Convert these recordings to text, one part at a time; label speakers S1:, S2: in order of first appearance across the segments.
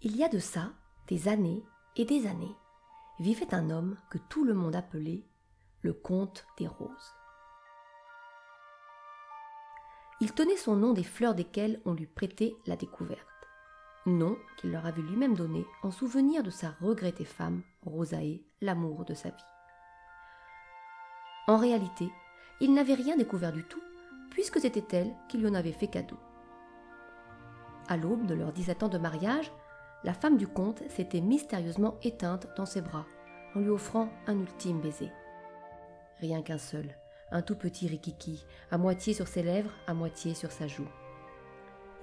S1: Il y a de ça des années et des années, vivait un homme que tout le monde appelait le comte des roses. Il tenait son nom des fleurs desquelles on lui prêtait la découverte, nom qu'il leur avait lui-même donné en souvenir de sa regrettée femme, Rosae, l'amour de sa vie. En réalité, il n'avait rien découvert du tout, puisque c'était elle qui lui en avait fait cadeau. À l'aube de leurs 17 ans de mariage, la femme du comte s'était mystérieusement éteinte dans ses bras, en lui offrant un ultime baiser. Rien qu'un seul, un tout petit rikiki, à moitié sur ses lèvres, à moitié sur sa joue.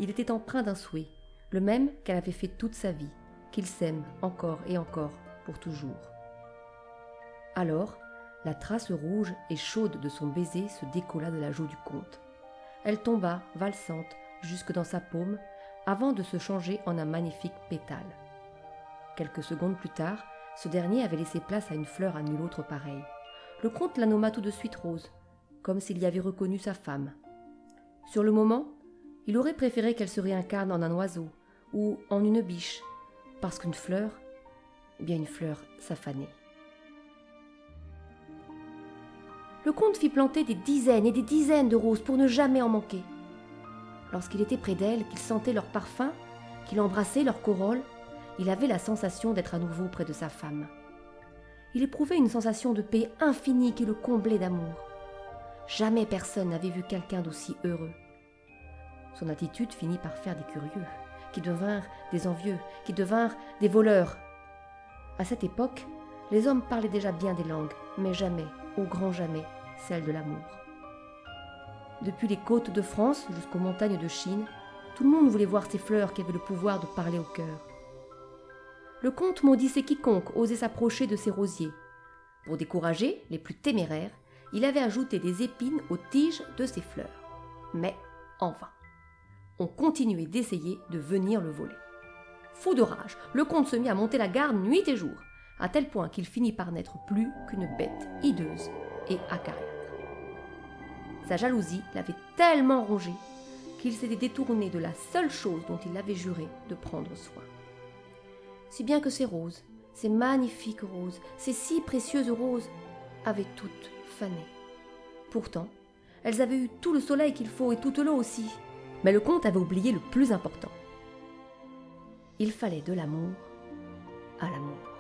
S1: Il était empreint d'un souhait, le même qu'elle avait fait toute sa vie, qu'ils s'aiment encore et encore pour toujours. Alors, la trace rouge et chaude de son baiser se décolla de la joue du comte. Elle tomba, valsante, jusque dans sa paume, avant de se changer en un magnifique pétale. Quelques secondes plus tard, ce dernier avait laissé place à une fleur à nul autre pareille. Le comte la nomma tout de suite Rose, comme s'il y avait reconnu sa femme. Sur le moment, il aurait préféré qu'elle se réincarne en un oiseau ou en une biche, parce qu'une fleur, eh bien une fleur, ça fanait. Le comte fit planter des dizaines et des dizaines de roses pour ne jamais en manquer. Lorsqu'il était près d'elle, qu'il sentait leur parfum, qu'il embrassait leur corolle, il avait la sensation d'être à nouveau près de sa femme. Il éprouvait une sensation de paix infinie qui le comblait d'amour. Jamais personne n'avait vu quelqu'un d'aussi heureux. Son attitude finit par faire des curieux, qui devinrent des envieux, qui devinrent des voleurs. À cette époque, les hommes parlaient déjà bien des langues, mais jamais, au grand jamais, celle de l'amour. Depuis les côtes de France jusqu'aux montagnes de Chine, tout le monde voulait voir ces fleurs qui avaient le pouvoir de parler au cœur. Le comte maudissait quiconque osait s'approcher de ces rosiers. Pour décourager les plus téméraires, il avait ajouté des épines aux tiges de ces fleurs. Mais en vain. On continuait d'essayer de venir le voler. Fou de rage, le comte se mit à monter la garde nuit et jour, à tel point qu'il finit par n'être plus qu'une bête hideuse et acariâtre. Sa jalousie l'avait tellement rongé qu'il s'était détourné de la seule chose dont il avait juré de prendre soin. Si bien que ces roses, ces magnifiques roses, ces si précieuses roses, avaient toutes fané. Pourtant, elles avaient eu tout le soleil qu'il faut et toute l'eau aussi. Mais le comte avait oublié le plus important. Il fallait de l'amour à l'amour.